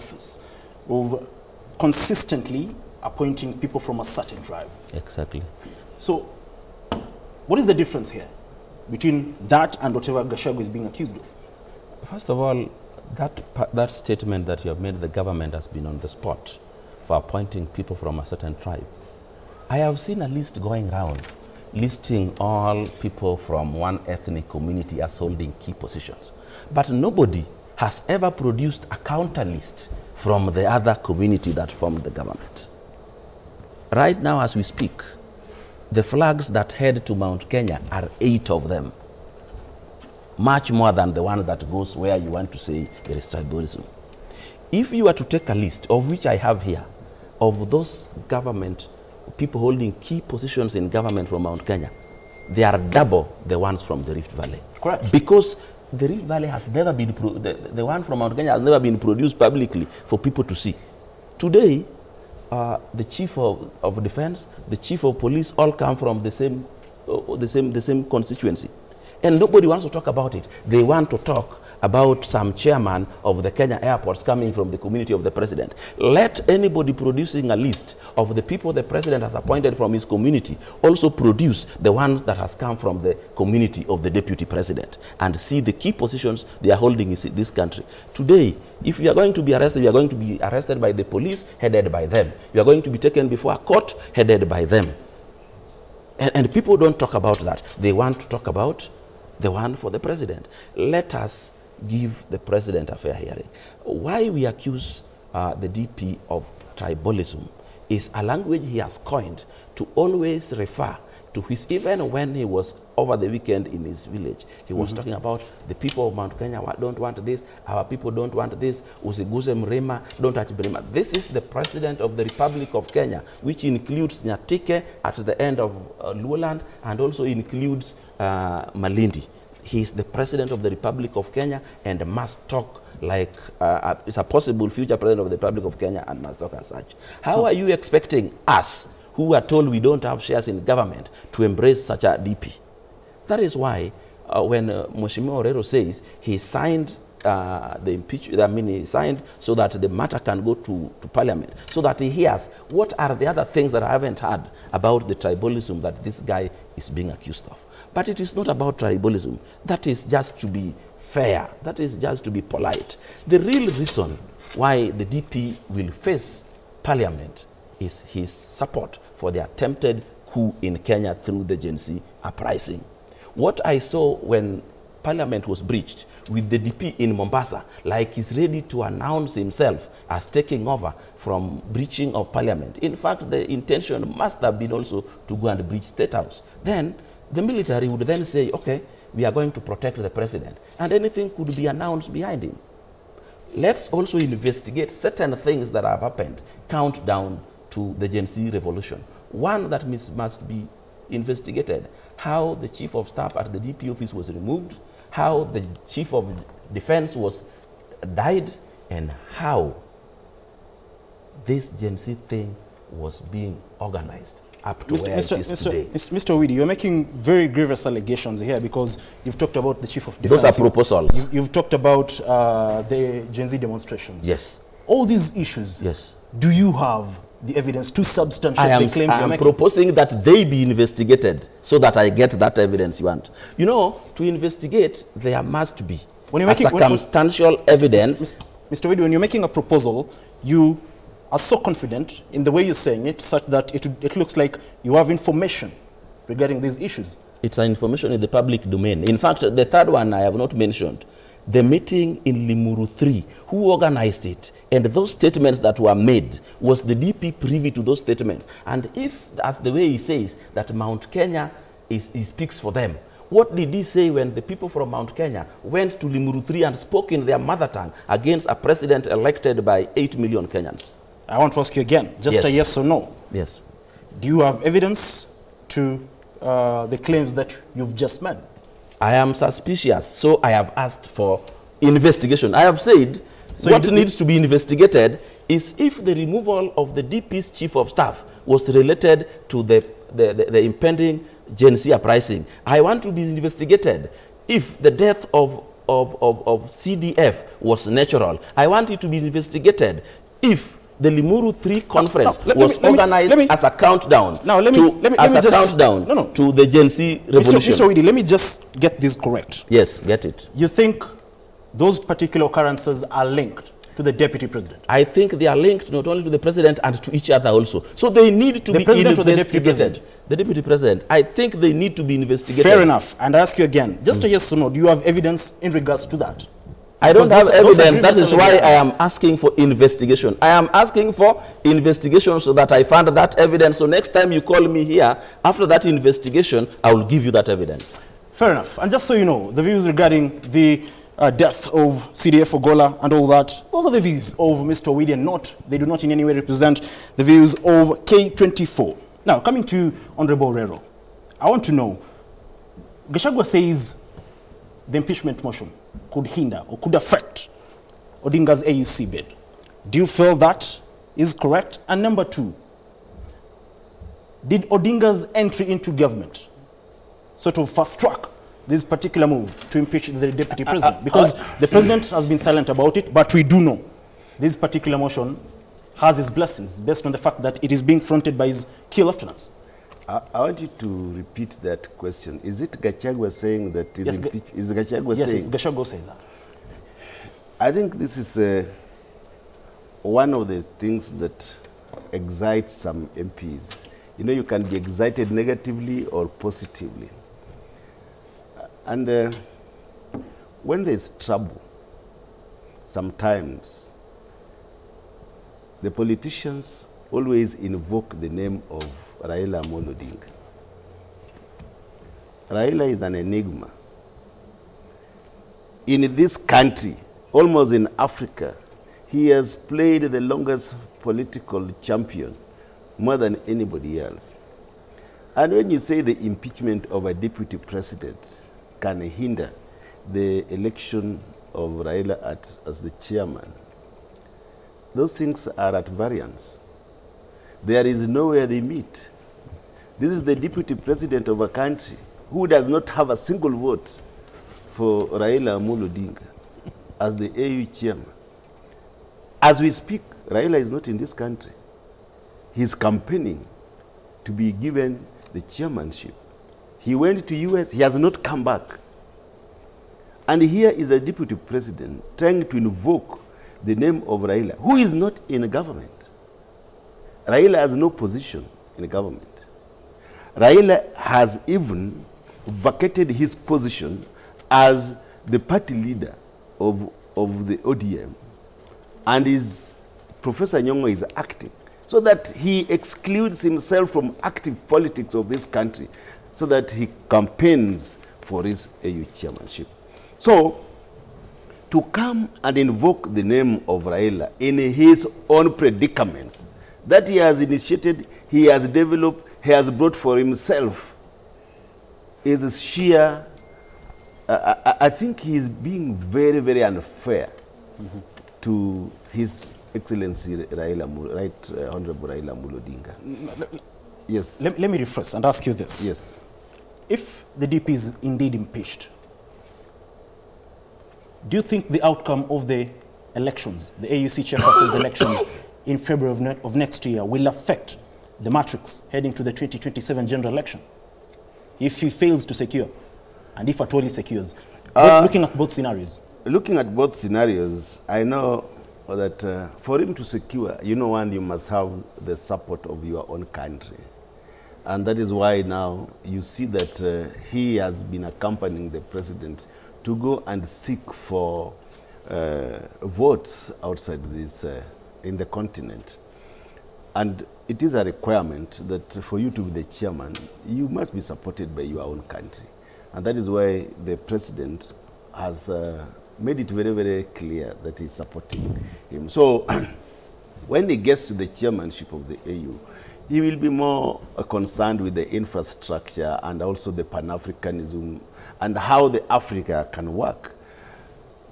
office of consistently appointing people from a certain tribe. Exactly. So, what is the difference here between that and whatever Gachagua is being accused of? First of all, that statement that you have made, the government has been on the spot for appointing people from a certain tribe. I have seen a list going around listing all people from one ethnic community as holding key positions. But nobody has ever produced a counter list from the other community that formed the government. Right now, as we speak, the flags that head to Mount Kenya are 8 of them. Much more than the one that goes where you want to say there is tribalism. If you were to take a list, of which I have here, of those government people holding key positions in government from Mount Kenya, they are double the ones from the Rift Valley. Correct. Because the Rift Valley has never been, the one from Mount Kenya has never been produced publicly for people to see. Today, the chief of defense, the chief of police, all come from the same constituency. And nobody wants to talk about it. They want to talk about some chairman of the Kenya airports coming from the community of the president. Let anybody producing a list of the people the president has appointed from his community also produce the one that has come from the community of the deputy president and see the key positions they are holding in this country. Today, if you are going to be arrested, you are going to be arrested by the police, headed by them. You are going to be taken before a court, headed by them. And people don't talk about that. They want to talk about the one for the president. Let us give the president a fair hearing. Why we accuse the DP of tribalism is a language he has coined to always refer to his, even when he was over the weekend in his village, he was talking about the people of Mount Kenya don't want this, our people don't want this, usiguze Mrema, don't touch Mrema. This is the president of the Republic of Kenya, which includes Nyatike at the end of Luoland and also includes Malindi. He is the president of the Republic of Kenya and must talk like is a possible future president of the Republic of Kenya and must talk as such. How are you expecting us, who are told we don't have shares in government, to embrace such a DP? That is why when Mheshimiwa Orero says he signed the impeachment, I mean he signed so that the matter can go to parliament, so that he hears what are the other things that I haven't heard about the tribalism that this guy is being accused of. But it is not about tribalism. That is just to be fair. That is just to be polite. The real reason why the DP will face parliament is his support for the attempted coup in Kenya through the Gen Z uprising. What I saw when parliament was breached with the DP in Mombasa, like he's ready to announce himself as taking over from breaching of parliament. In fact, the intention must have been also to go and breach State House. Then the military would then say, okay, we are going to protect the president, and anything could be announced behind him. Let's also investigate certain things that have happened, countdown to the Gen Z revolution. One that must be investigated, how the chief of staff at the DP office was removed, how the chief of defense died, and how this Gen Z thing was being organized up to where it is today. Mr. Owidi, you're making very grievous allegations here because you've talked about the chief of defense. Those are proposals. You've talked about the Gen Z demonstrations. Yes. All these issues, yes. Do you have the evidence to substantiate the claims you're making? I am proposing that they be investigated so that I get that evidence you want. You know, to investigate, there must be circumstantial evidence. Mr. Owidi, when you're making a proposal, you are so confident in the way you're saying it, such that it looks like you have information regarding these issues. It's an information in the public domain. In fact, the third one I have not mentioned, the meeting in Limuru 3, who organized it, and those statements that were made, was the DP privy to those statements? And if, as the way he says, that Mount Kenya he speaks for them, what did he say when the people from Mount Kenya went to Limuru 3 and spoke in their mother tongue against a president elected by 8 million Kenyans? I want to ask you again, just a yes or no. Yes. Do you have evidence to the claims that you've just made? I am suspicious, so I have asked for investigation. I have said what needs to be investigated is if the removal of the DP's chief of staff was related to the impending Gen Z uprising. I want to be investigated if the death of CDF was natural. I want it to be investigated. If the Limuru 3 conference was organized as a countdown to the Gen Z revolution. Mr. Widi, let me just get this correct. Yes, get it. You think those particular occurrences are linked to the deputy president? I think they are linked not only to the president and to each other also. So they need to be investigated. Or the deputy president? The deputy president. I think they need to be investigated. Fair enough. And I ask you again, just a yes or no, do you have evidence in regards to that? I don't have evidence. That is why I am asking for investigation. I am asking for investigation so that I find that evidence. So next time you call me here, after that investigation, I will give you that evidence. Fair enough. And just so you know, the views regarding the death of CDF Ogola and all that, those are the views of Mr. Widi, and they do not in any way represent the views of K24. Now, coming to Honorable Rero, I want to know, Gachagua says the impeachment motion could hinder or could affect Odinga's AUC bid. Do you feel that is correct? And number two, did Odinga's entry into government sort of fast-track this particular move to impeach the deputy president? Because the president has been silent about it, but we do know this particular motion has its blessings based on the fact that it is being fronted by his key lieutenants. I want you to repeat that question. Is it Gachagua saying that is Gachagua saying? Yes, Gachagua saying that. I think this is one of the things that excites some MPs. You know, you can be excited negatively or positively. And when there's trouble, sometimes the politicians always invoke the name of Raila Amolo Odinga. Raila is an enigma. In this country, almost in Africa, he has played the longest political champion, more than anybody else. And when you say the impeachment of a deputy president can hinder the election of Raila as the chairman, those things are at variance. There is nowhere they meet. This is the deputy president of a country who does not have a single vote for Raila Amolo Odinga as the AU chairman. As we speak, Raila is not in this country. He's campaigning to be given the chairmanship. He went to US, he has not come back. And here is a deputy president trying to invoke the name of Raila, who is not in the government. Raila has no position in the government. Raila has even vacated his position as the party leader of the ODM, and Professor Nyong'o is acting, so that he excludes himself from active politics of this country, so that he campaigns for his AU chairmanship. So, to come and invoke the name of Raila in his own predicaments that he has initiated, he has developed, he has brought for himself, is sheer, I think he is being very, very unfair to His Excellency Raila, Honorable Raila Amolo Odinga. Yes. Let me rephrase and ask you this. Yes. If the DP is indeed impeached, do you think the outcome of the elections, the AUC chairperson's elections in February of next year, will affect the matrix heading to the 2027 general election? If he fails to secure, and if at all he secures, looking at both scenarios. Looking at both scenarios, I know that for him to secure, you must have the support of your own country. And that is why now you see that he has been accompanying the president to go and seek for votes outside this, in the continent. And it is a requirement that for you to be the chairman, you must be supported by your own country. And that is why the president has made it very, very clear that he's supporting him. So when he gets to the chairmanship of the AU, he will be more concerned with the infrastructure and also the Pan-Africanism and how the Africa can work.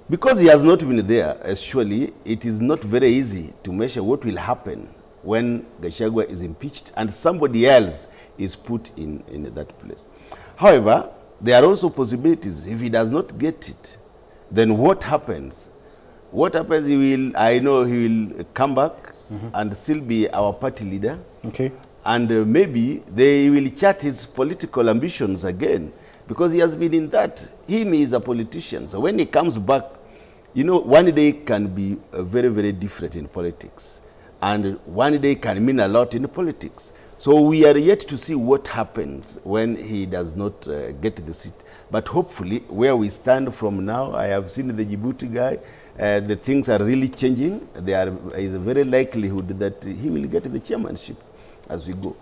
Because he has not been there, surely it is not very easy to measure what will happen when Gachagua is impeached and somebody else is put in that place. However, there are also possibilities. If he does not get it, then what happens? What happens, I know he will come back and still be our party leader. Okay. And maybe they will chart his political ambitions again, because he has been in that. Him is a politician. So when he comes back, you know, one day can be very, very different in politics. And one day can mean a lot in politics. So we are yet to see what happens when he does not get the seat. But hopefully, where we stand from now, I have seen the Djibouti guy, the things are really changing. There is a very likelihood that he will get the chairmanship as we go.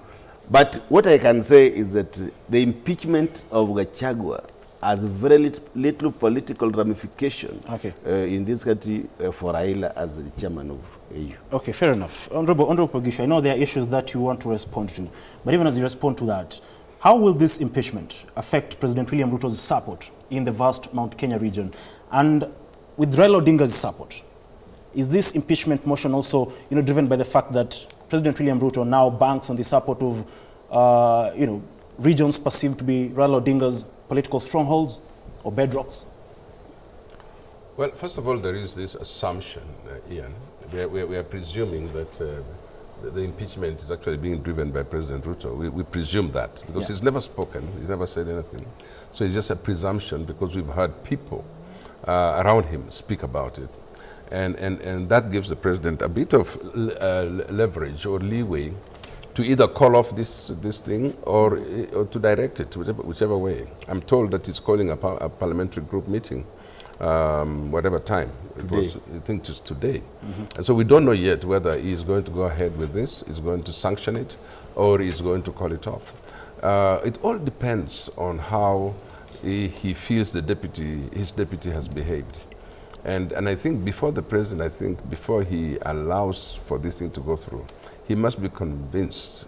But what I can say is that the impeachment of Gachagua has very little political ramification in this country for Raila as the chairman of AU. Okay, fair enough. Honorable Gishu, I know there are issues that you want to respond to, but even as you respond to that, how will this impeachment affect President William Ruto's support in the vast Mount Kenya region? And with Raila Odinga's support, is this impeachment motion also, driven by the fact that President William Ruto now banks on the support of, regions perceived to be Raila Odinga's political strongholds or bedrocks? Well, first of all, there is this assumption, Ian. We are presuming that the impeachment is actually being driven by President Ruto. We presume that, because he's never spoken, he's never said anything. So it's just a presumption, because we've heard people around him speak about it. And that gives the president a bit of leverage or leeway to either call off this thing or to direct it, whichever way. I'm told that he's calling a parliamentary group meeting, whatever time. It was, I think it's today. And so we don't know yet whether he's going to go ahead with this, he's going to sanction it, or he's going to call it off. It all depends on how he feels his deputy has behaved. And I think before the president, before he allows for this thing to go through, he must be convinced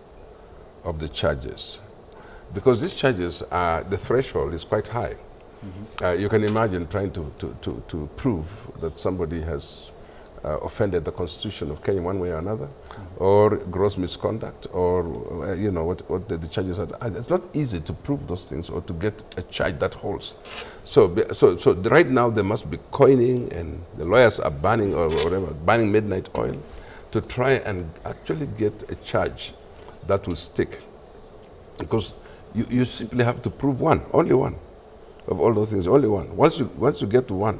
of the charges. Because these charges, the threshold is quite high. You can imagine trying to prove that somebody has offended the Constitution of Kenya one way or another, or gross misconduct, or what the charges are. It's not easy to prove those things or to get a charge that holds. So right now there must be coining, and the lawyers are burning or whatever, burning midnight oil to try and actually get a charge that will stick. Because you simply have to prove one, only one of all those things, only one. Once you get to one,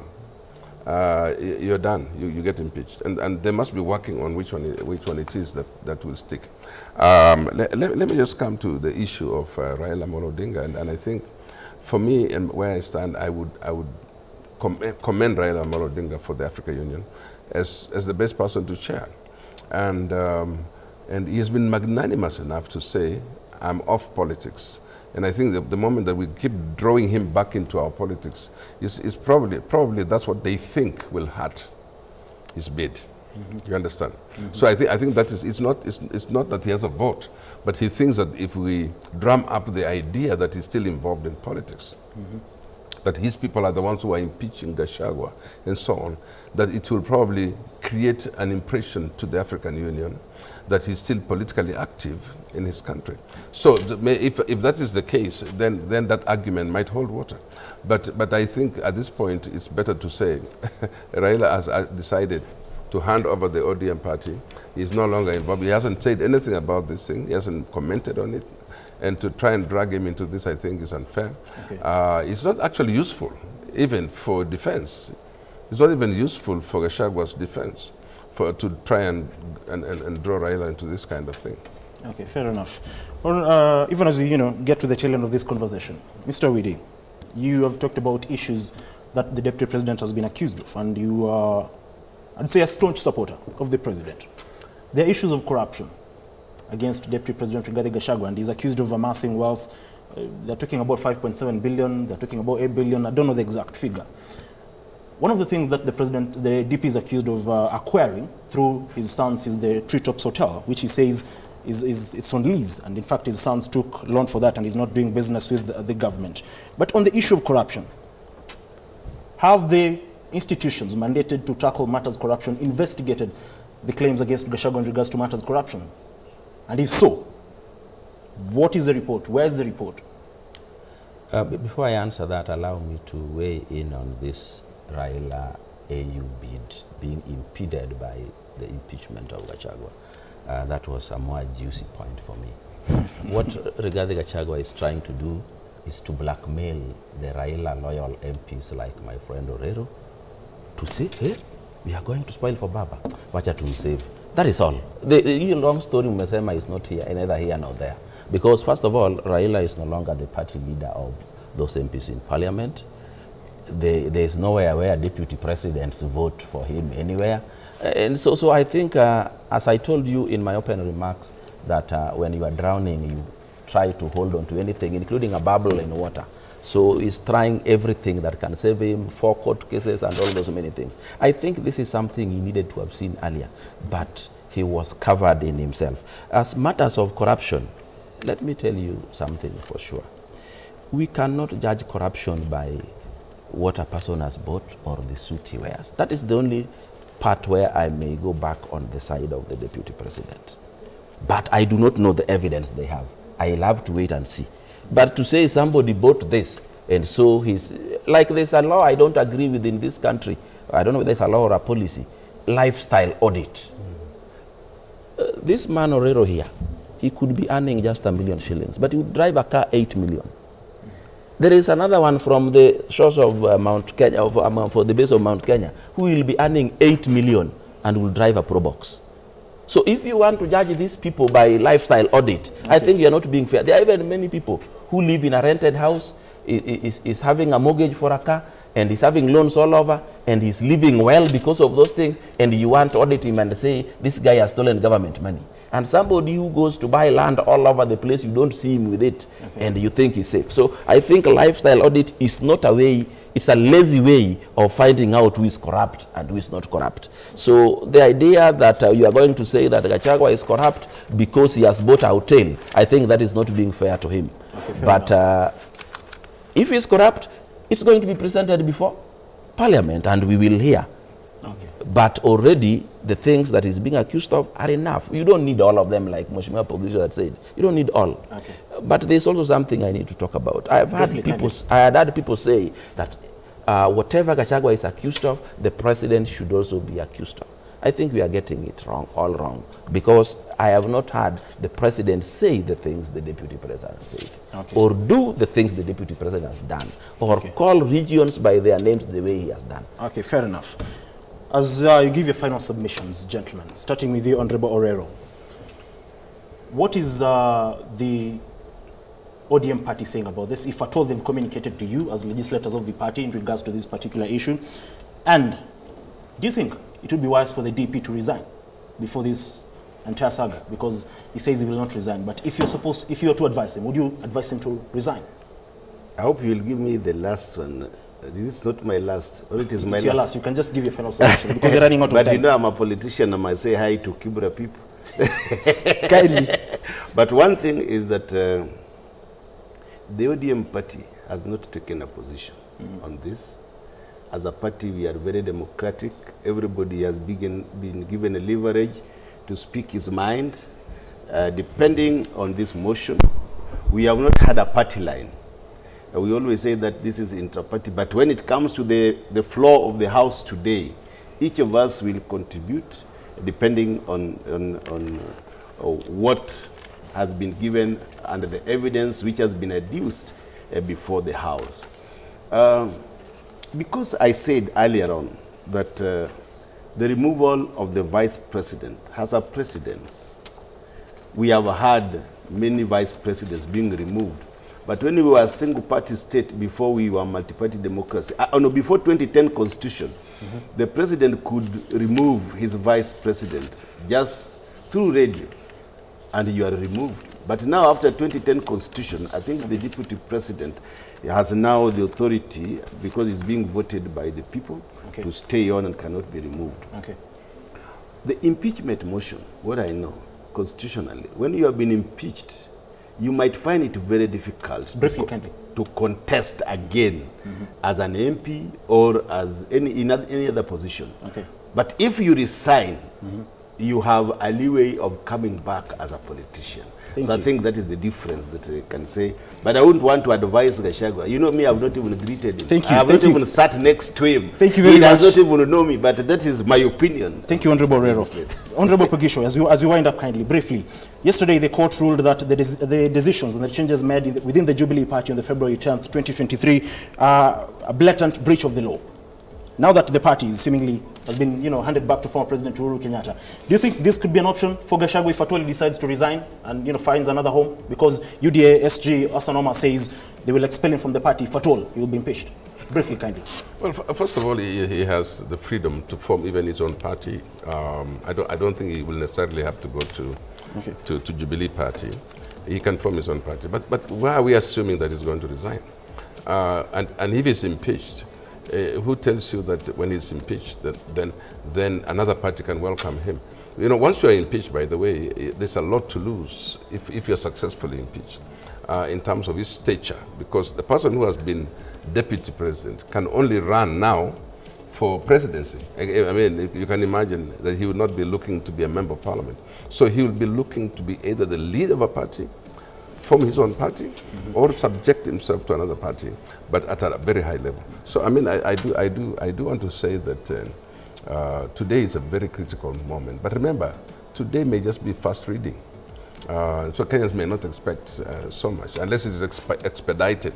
you're done. You get impeached, and they must be working on which one it is that will stick. Let me just come to the issue of Raila Odinga, and I think, for me and where I stand, I would commend Raila Odinga for the African Union as the best person to chair, and he has been magnanimous enough to say, I'm off politics. And I think the moment that we keep drawing him back into our politics is probably that's what they think will hurt his bid. You understand? So I think that is, it's not that he has a vote, but he thinks that if we drum up the idea that he's still involved in politics, that his people are the ones who are impeaching Gachagua and so on, that it will probably create an impression to the African Union that he's still politically active in his country. So if that is the case, then that argument might hold water. But I think at this point it's better to say Raila has decided to hand over the ODM party. He's no longer involved. He hasn't said anything about this thing. He hasn't commented on it. And to try and drag him into this, I think, is unfair. It's not actually useful, even for defense. It's not even useful for Gachagua's defense to try and draw Raila into this kind of thing. Okay, fair enough. Well, even as we get to the tail end of this conversation, Mr. Widi, you have talked about issues that the Deputy President has been accused of, and you are, I'd say, a staunch supporter of the President. There are issues of corruption against Deputy President Rigathi Gachagua, and he's accused of amassing wealth. They're talking about 5.7 billion, they're talking about 8 billion, I don't know the exact figure. One of the things that the DP is accused of acquiring through his sons is the Treetops Hotel, which he says it's on lease, and in fact his sons took loan for that and he's not doing business with the government. But on the issue of corruption, have the institutions mandated to tackle matters of corruption investigated the claims against Gachagua in regards to matters of corruption? And if so, what is the report? Where is the report? Before I answer that, allow me to weigh in on this Raila AU bid being impeded by the impeachment of Gachagua. That was a more juicy point for me. What Rigathi Gachagua is trying to do is to blackmail the Raila loyal MPs like my friend Orero to say, hey, we are going to spoil for Baba. Wacha to save. That is all. The long story Mesema is not here, neither here nor there. Because first of all, Raila is no longer the party leader of those MPs in parliament. There is nowhere where deputy presidents vote for him anywhere. And so I think, as I told you in my opening remarks, that when you are drowning, you try to hold on to anything, including a bubble in water. So he's trying everything that can save him, 4 court cases and all those many things. I think this is something he needed to have seen earlier, but he was covered in himself. As matters of corruption, let me tell you something for sure. We cannot judge corruption by what a person has bought or the suit he wears. That is the only part where I may go back on the side of the deputy president. But I do not know the evidence they have. I'll have to wait and see. But to say somebody bought this, and so he's, like there's a law I don't agree with in this country. I don't know whether there's a law or a policy. Lifestyle audit. This man Orero here, he could be earning just 1 million shillings, but he would drive a car 8 million. There is another one from the shores of Mount Kenya, for the base of Mount Kenya, who will be earning 8 million and will drive a Probox. So if you want to judge these people by lifestyle audit, I think you are not being fair. There are even many people who live in a rented house, is having a mortgage for a car, and is having loans all over, and he's living well because of those things, and you want to audit him and say, this guy has stolen government money. And somebody who goes to buy land all over the place, you don't see him with it, and you think he's safe. So I think lifestyle audit is not a way, it's a lazy way of finding out who is corrupt and who is not corrupt. So the idea that you are going to say that Gachagua is corrupt because he has bought a hotel, I think that is not being fair to him. But if he is corrupt, it's going to be presented before Parliament and we will hear. But already the things that he's being accused of are enough. You don't need all of them, like Mheshimiwa Pogisho had said. You don't need all. But there's also something I need to talk about. I had heard people say that whatever Gachagua is accused of, the president should also be accused of. I think we are getting it wrong, all wrong, because I have not heard the president say the things the deputy president said, or do the things the deputy president has done, or call regions by their names the way he has done. Okay, fair enough. As you give your final submissions, gentlemen, starting with you, Honorable Orero, what is the ODM party saying about this, if at all they've communicated to you as legislators of the party in regards to this particular issue? And do you think it would be wise for the DP to resign before this entire saga? Because he says he will not resign. But if you were to advise him, would you advise him to resign? I hope you will give me the last one. This is not my last, or it is my your last. You can just give your final submission because you're running out of time. But you know I'm a politician, I might say hi to Kibra people. Kindly. But one thing is that the ODM party has not taken a position on this. As a party, we are very democratic. Everybody has been given a leverage to speak his mind. Depending on this motion, we have not had a party line. We always say that this is intra-party, but when it comes to the floor of the House today, each of us will contribute depending on what has been given and the evidence which has been adduced before the House. Because I said earlier on that the removal of the vice president has a precedence. We have had many vice presidents being removed. But when we were a single-party state before we were multi-party democracy, before 2010 constitution, the president could remove his vice president just through radio, and you are removed. But now, after 2010 constitution, I think the deputy president has now the authority, because it's being voted by the people, to stay on and cannot be removed. The impeachment motion, what I know, constitutionally, when you have been impeached, you might find it very difficult to contest again as an MP or as any other position. But if you resign, you have a leeway of coming back as a politician. Thank so you. I think that is the difference that I can say. But I wouldn't want to advise Gachagua. You know me, I've not even greeted him. Thank you. I have Thank not you. even sat next to him. Thank you very He much. does not even know me, but that is my opinion. Thank you, Honorable Rero. Honorable Pagisho, as you wind up kindly, briefly, yesterday the court ruled that the decisions and the changes made within the Jubilee Party on the February 10th, 2023 are a blatant breach of the law. Now that the party seemingly has been, handed back to former President Uhuru Kenyatta, do you think this could be an option for Gachagua if at all he decides to resign and, finds another home? Because UDA SG Asanoma says they will expel him from the party if at all he will be impeached. Briefly, kindly. Well, first of all, he has the freedom to form even his own party. I don't think he will necessarily have to go to Jubilee Party. He can form his own party. But why are we assuming that he's going to resign? And if he's impeached, who tells you that when he's impeached, that then another party can welcome him? Once you are impeached, by the way, there's a lot to lose if you're successfully impeached in terms of his stature, because the person who has been deputy president can only run now for presidency. I mean, you can imagine that he would not be looking to be a member of parliament. So he will be looking to be either the leader of a party, form his own party, or subject himself to another party, but at a very high level. So I mean, I do want to say that today is a very critical moment. But remember, today may just be fast reading. So Kenyans may not expect so much, unless it's expedited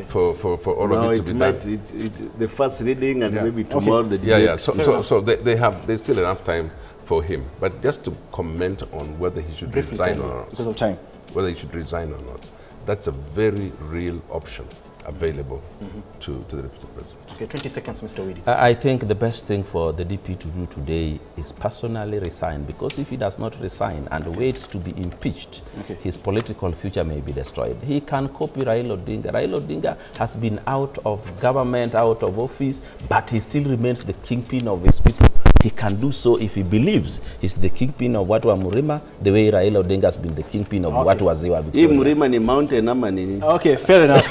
for all of it to be done. The first reading and maybe tomorrow the debate. Yeah. So there's still enough time for him. But just to comment on whether he should resign or not. Because of time. Whether he should resign or not. That's a very real option available to the Deputy President. Okay, 20 seconds, Mr. Widi. I think the best thing for the DP to do today is personally resign, because if he does not resign and waits to be impeached, his political future may be destroyed. He can copy Raila Odinga. Raila Odinga has been out of government, out of office, but he still remains the kingpin of his people. He can do so if he believes he's the kingpin of Watu wa Murima, the way Raila Odinga has been the kingpin of Watu wa Ziwa Victoria. Murima ni mountain ama nini? Okay, fair enough.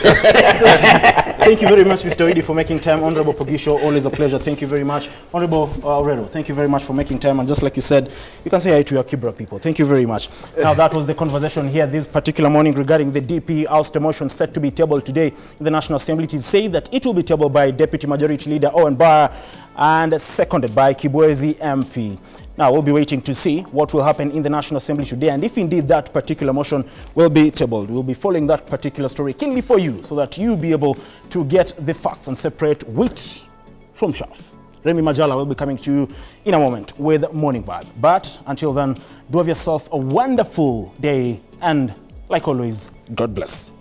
Thank you very much, Mr. Widi, for making time. Honorable Pagisho, always a pleasure. Thank you very much. Honorable Rero, thank you very much for making time. And just like you said, you can say hi to your Kibra people. Thank you very much. Now, that was the conversation here this particular morning regarding the DP ouster motion set to be tabled today in the National Assembly. It is said that it will be tabled by Deputy Majority Leader Owen Barr and seconded by Kibwezi MP. Now, we'll be waiting to see what will happen in the National Assembly today, and if indeed that particular motion will be tabled. We'll be following that particular story keenly for you so that you'll be able to get the facts and separate wheat from chaff. Remy Majala will be coming to you in a moment with Morning Vibe. But until then, do have yourself a wonderful day, and like always, God bless.